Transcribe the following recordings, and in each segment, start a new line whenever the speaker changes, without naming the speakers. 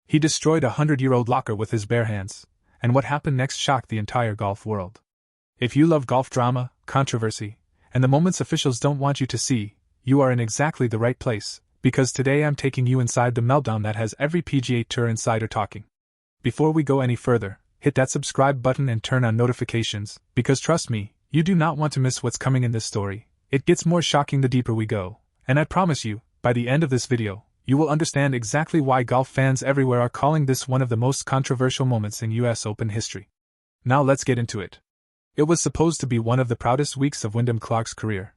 He destroyed a 100-year-old locker with his bare hands, and what happened next shocked the entire golf world. If you love golf drama, controversy, and the moments officials don't want you to see, you are in exactly the right place, because today I'm taking you inside the meltdown that has every PGA Tour insider talking. Before we go any further, hit that subscribe button and turn on notifications, because trust me, you do not want to miss what's coming in this story. It gets more shocking the deeper we go, and I promise you, by the end of this video, you will understand exactly why golf fans everywhere are calling this one of the most controversial moments in US Open history. Now let's get into it. It was supposed to be one of the proudest weeks of Wyndham Clark's career.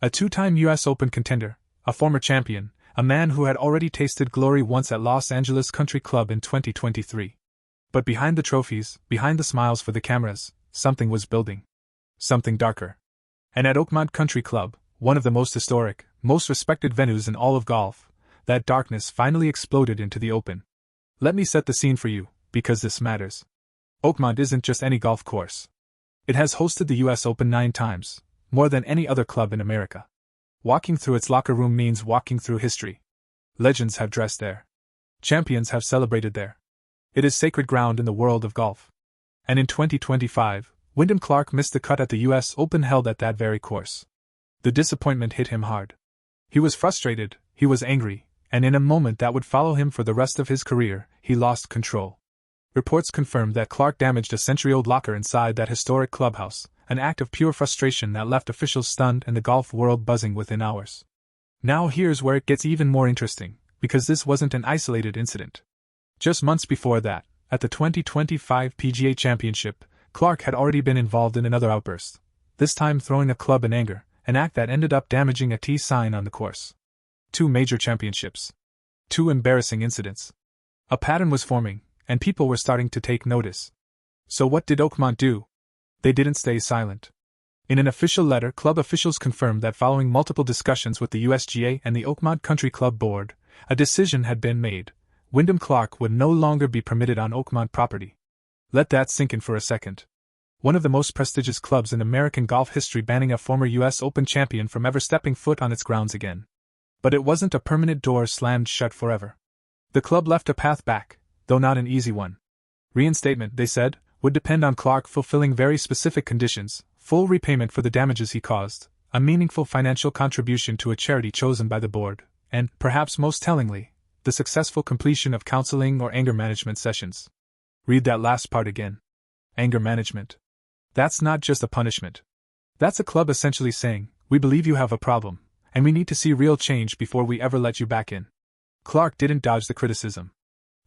A two-time US Open contender, a former champion, a man who had already tasted glory once at Los Angeles Country Club in 2023. But behind the trophies, behind the smiles for the cameras, something was building. Something darker. And at Oakmont Country Club, one of the most historic, most respected venues in all of golf, that darkness finally exploded into the open. Let me set the scene for you, because this matters. Oakmont isn't just any golf course. It has hosted the US Open 9 times, more than any other club in America. Walking through its locker room means walking through history. Legends have dressed there. Champions have celebrated there. It is sacred ground in the world of golf. And in 2025, Wyndham Clark missed the cut at the US Open held at that very course. The disappointment hit him hard. He was frustrated, he was angry, and in a moment that would follow him for the rest of his career, he lost control. Reports confirmed that Clark damaged a century-old locker inside that historic clubhouse, an act of pure frustration that left officials stunned and the golf world buzzing within hours. Now here's where it gets even more interesting, because this wasn't an isolated incident. Just months before that, at the 2025 PGA Championship, Clark had already been involved in another outburst, this time throwing a club in anger, an act that ended up damaging a T sign on the course. 2 major championships. 2 embarrassing incidents. A pattern was forming, and people were starting to take notice. So what did Oakmont do? They didn't stay silent. In an official letter, club officials confirmed that following multiple discussions with the USGA and the Oakmont Country Club board, a decision had been made. Wyndham Clark would no longer be permitted on Oakmont property. Let that sink in for a second. One of the most prestigious clubs in American golf history banning a former US Open champion from ever stepping foot on its grounds again. But it wasn't a permanent door slammed shut forever. The club left a path back, though not an easy one. Reinstatement, they said, would depend on Clark fulfilling very specific conditions: full repayment for the damages he caused, a meaningful financial contribution to a charity chosen by the board, and, perhaps most tellingly, the successful completion of counseling or anger management sessions. Read that last part again. Anger management. That's not just a punishment. That's a club essentially saying, we believe you have a problem, and we need to see real change before we ever let you back in. Clark didn't dodge the criticism.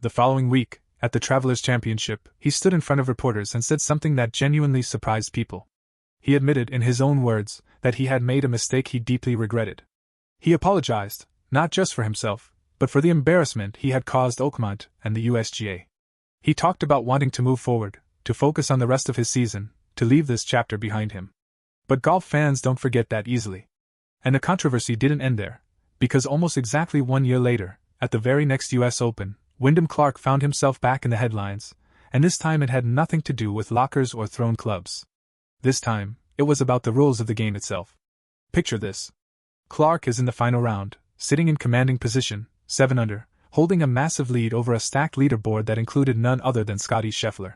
The following week, at the Travelers Championship, he stood in front of reporters and said something that genuinely surprised people. He admitted, in his own words, that he had made a mistake he deeply regretted. He apologized, not just for himself, but for the embarrassment he had caused Oakmont and the USGA. He talked about wanting to move forward, to focus on the rest of his season, to leave this chapter behind him. But golf fans don't forget that easily. And the controversy didn't end there, because almost exactly 1 year later, at the very next US Open, Wyndham Clark found himself back in the headlines, and this time it had nothing to do with lockers or thrown clubs. This time, it was about the rules of the game itself. Picture this. Clark is in the final round, sitting in commanding position, 7 under, holding a massive lead over a stacked leaderboard that included none other than Scottie Scheffler.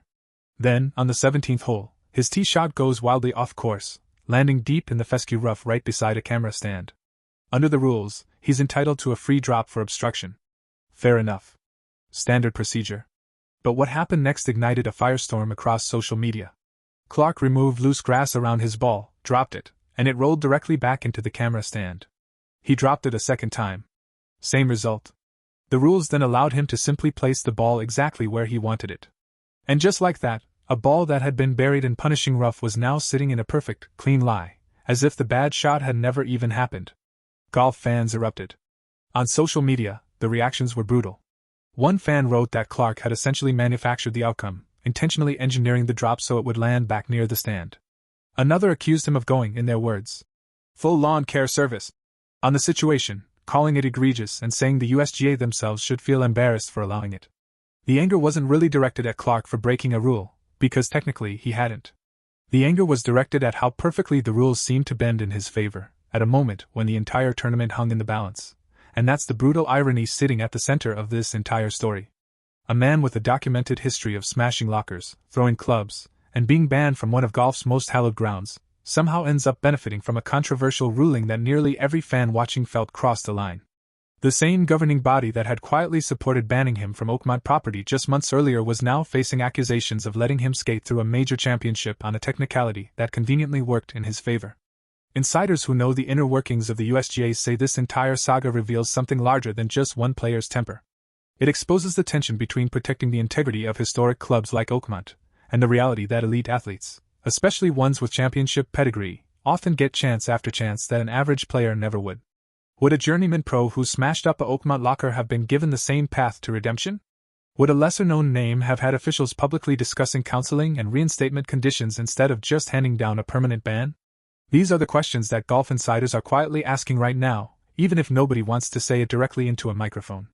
Then, on the 17th hole, his tee shot goes wildly off course, landing deep in the fescue rough right beside a camera stand. Under the rules, he's entitled to a free drop for obstruction. Fair enough. Standard procedure. But what happened next ignited a firestorm across social media. Clark removed loose grass around his ball, dropped it, and it rolled directly back into the camera stand. He dropped it a second time. Same result. The rules then allowed him to simply place the ball exactly where he wanted it. And just like that, a ball that had been buried in punishing rough was now sitting in a perfect, clean lie, as if the bad shot had never even happened. Golf fans erupted. On social media, the reactions were brutal. One fan wrote that Clark had essentially manufactured the outcome, intentionally engineering the drop so it would land back near the stand. Another accused him of going, in their words, full lawn care service on the situation, calling it egregious and saying the USGA themselves should feel embarrassed for allowing it. The anger wasn't really directed at Clark for breaking a rule, because technically he hadn't. The anger was directed at how perfectly the rules seemed to bend in his favor, at a moment when the entire tournament hung in the balance. And that's the brutal irony sitting at the center of this entire story. A man with a documented history of smashing lockers, throwing clubs, and being banned from one of golf's most hallowed grounds, somehow ends up benefiting from a controversial ruling that nearly every fan watching felt crossed the line. The same governing body that had quietly supported banning him from Oakmont property just months earlier was now facing accusations of letting him skate through a major championship on a technicality that conveniently worked in his favor. Insiders who know the inner workings of the USGA say this entire saga reveals something larger than just one player's temper. It exposes the tension between protecting the integrity of historic clubs like Oakmont and the reality that elite athletes, especially ones with championship pedigree, often get chance after chance that an average player never would. Would a journeyman pro who smashed up a Oakmont locker have been given the same path to redemption? Would a lesser-known name have had officials publicly discussing counseling and reinstatement conditions instead of just handing down a permanent ban? These are the questions that golf insiders are quietly asking right now, even if nobody wants to say it directly into a microphone.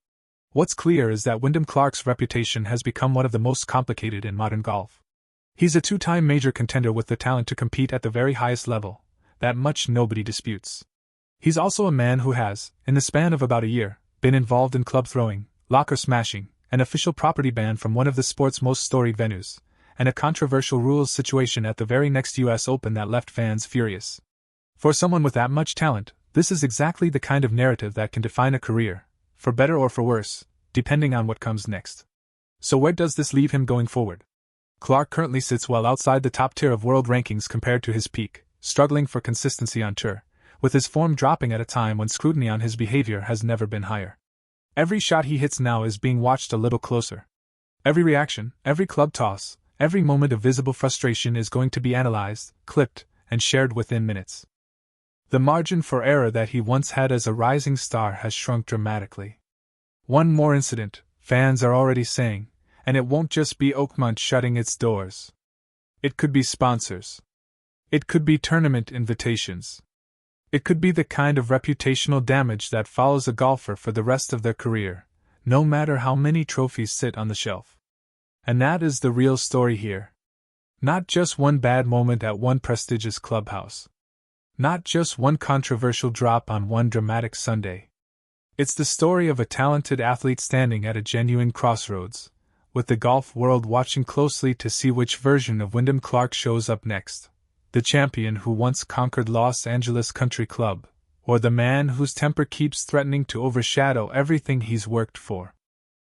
What's clear is that Wyndham Clark's reputation has become one of the most complicated in modern golf. He's a two-time major contender with the talent to compete at the very highest level, that much nobody disputes. He's also a man who has, in the span of about a year, been involved in club throwing, locker smashing, an official property ban from one of the sport's most storied venues, and a controversial rules situation at the very next US Open that left fans furious. For someone with that much talent, this is exactly the kind of narrative that can define a career, for better or for worse, depending on what comes next. So where does this leave him going forward? Clark currently sits well outside the top tier of world rankings compared to his peak, struggling for consistency on tour, with his form dropping at a time when scrutiny on his behavior has never been higher. Every shot he hits now is being watched a little closer. Every reaction, every club toss, every moment of visible frustration is going to be analyzed, clipped, and shared within minutes. The margin for error that he once had as a rising star has shrunk dramatically. One more incident, fans are already saying, and it won't just be Oakmont shutting its doors. It could be sponsors. It could be tournament invitations. It could be the kind of reputational damage that follows a golfer for the rest of their career, no matter how many trophies sit on the shelf. And that is the real story here. Not just one bad moment at one prestigious clubhouse. Not just one controversial drop on one dramatic Sunday. It's the story of a talented athlete standing at a genuine crossroads, with the golf world watching closely to see which version of Wyndham Clark shows up next. The champion who once conquered Los Angeles Country Club, or the man whose temper keeps threatening to overshadow everything he's worked for.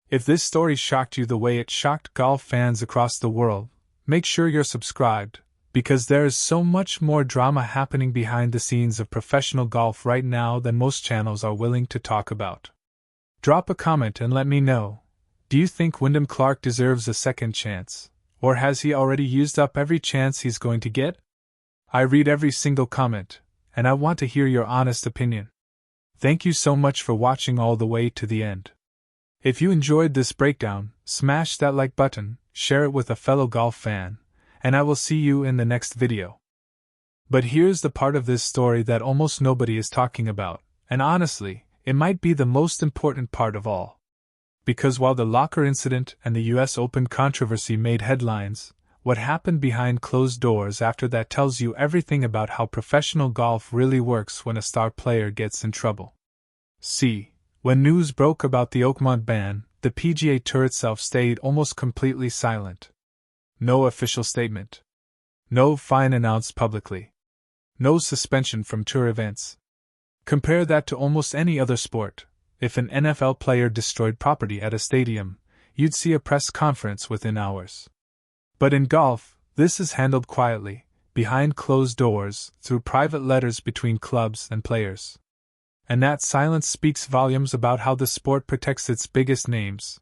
If this story shocked you the way it shocked golf fans across the world, make sure you're subscribed, because there is so much more drama happening behind the scenes of professional golf right now than most channels are willing to talk about. Drop a comment and let me know. Do you think Wyndham Clark deserves a second chance, or has he already used up every chance he's going to get? I read every single comment, and I want to hear your honest opinion. Thank you so much for watching all the way to the end. If you enjoyed this breakdown, smash that like button, share it with a fellow golf fan, and I will see you in the next video. But here's the part of this story that almost nobody is talking about, and honestly, it might be the most important part of all. Because while the locker incident and the US Open controversy made headlines, what happened behind closed doors after that tells you everything about how professional golf really works when a star player gets in trouble. See, when news broke about the Oakmont ban, the PGA Tour itself stayed almost completely silent. No official statement. No fine announced publicly. No suspension from tour events. Compare that to almost any other sport. If an NFL player destroyed property at a stadium, you'd see a press conference within hours. But in golf, this is handled quietly, behind closed doors, through private letters between clubs and players. And that silence speaks volumes about how the sport protects its biggest names.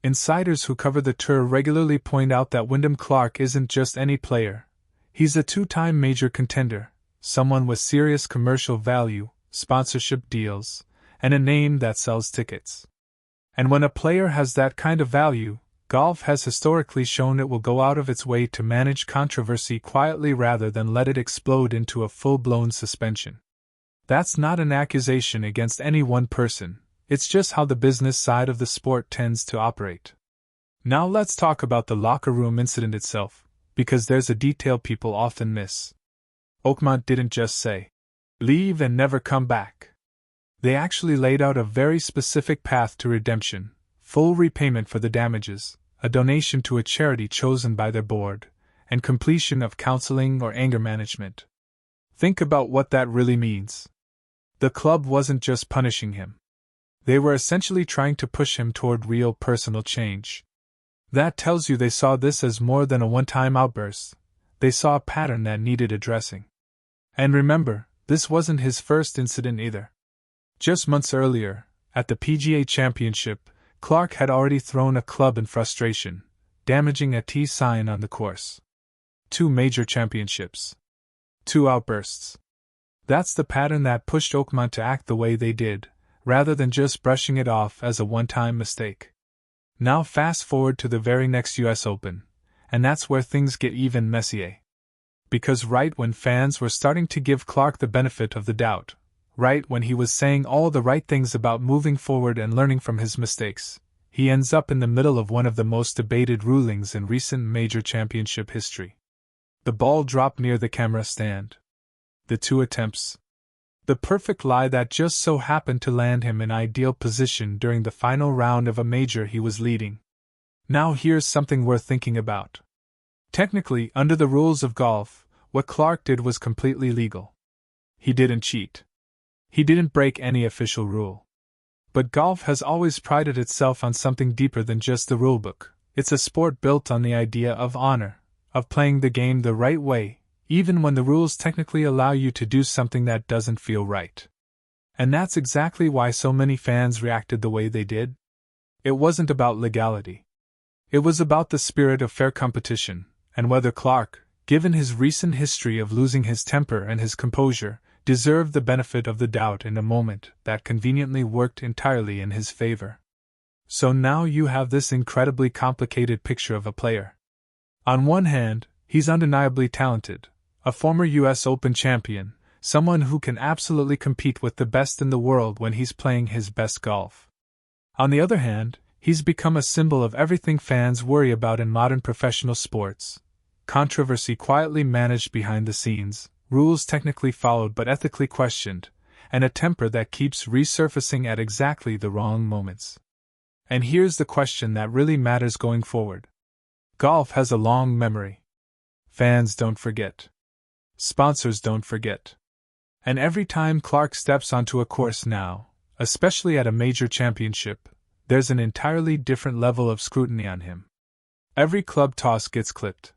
Insiders who cover the tour regularly point out that Wyndham Clark isn't just any player. He's a two-time major contender, someone with serious commercial value, sponsorship deals, and a name that sells tickets. And when a player has that kind of value, golf has historically shown it will go out of its way to manage controversy quietly rather than let it explode into a full-blown suspension. That's not an accusation against any one person, it's just how the business side of the sport tends to operate. Now let's talk about the locker room incident itself, because there's a detail people often miss. Oakmont didn't just say, "Leave and never come back." They actually laid out a very specific path to redemption, full repayment for the damages, a donation to a charity chosen by their board, and completion of counseling or anger management. Think about what that really means. The club wasn't just punishing him. They were essentially trying to push him toward real personal change. That tells you they saw this as more than a one-time outburst. They saw a pattern that needed addressing. And remember, this wasn't his first incident either. Just months earlier, at the PGA Championship, Clark had already thrown a club in frustration, damaging a T sign on the course. 2 major championships. 2 outbursts. That's the pattern that pushed Oakmont to act the way they did, rather than just brushing it off as a one-time mistake. Now fast forward to the very next US Open, and that's where things get even messier. Because right when fans were starting to give Clark the benefit of the doubt, right when he was saying all the right things about moving forward and learning from his mistakes, he ends up in the middle of one of the most debated rulings in recent major championship history. The ball dropped near the camera stand. The 2 attempts. The perfect lie that just so happened to land him in ideal position during the final round of a major he was leading. Now here's something worth thinking about. Technically, under the rules of golf, what Clark did was completely legal. He didn't cheat. He didn't break any official rule. But golf has always prided itself on something deeper than just the rulebook. It's a sport built on the idea of honor, of playing the game the right way, even when the rules technically allow you to do something that doesn't feel right. And that's exactly why so many fans reacted the way they did. It wasn't about legality. It was about the spirit of fair competition, and whether Clark, given his recent history of losing his temper and his composure, deserved the benefit of the doubt in a moment that conveniently worked entirely in his favor. So now you have this incredibly complicated picture of a player. On one hand, he's undeniably talented, a former US Open champion, someone who can absolutely compete with the best in the world when he's playing his best golf. On the other hand, he's become a symbol of everything fans worry about in modern professional sports: controversy quietly managed behind the scenes, rules technically followed but ethically questioned, and a temper that keeps resurfacing at exactly the wrong moments. And here's the question that really matters going forward. Golf has a long memory. Fans don't forget. Sponsors don't forget. And every time Clark steps onto a course now, especially at a major championship, there's an entirely different level of scrutiny on him. Every club toss gets clipped.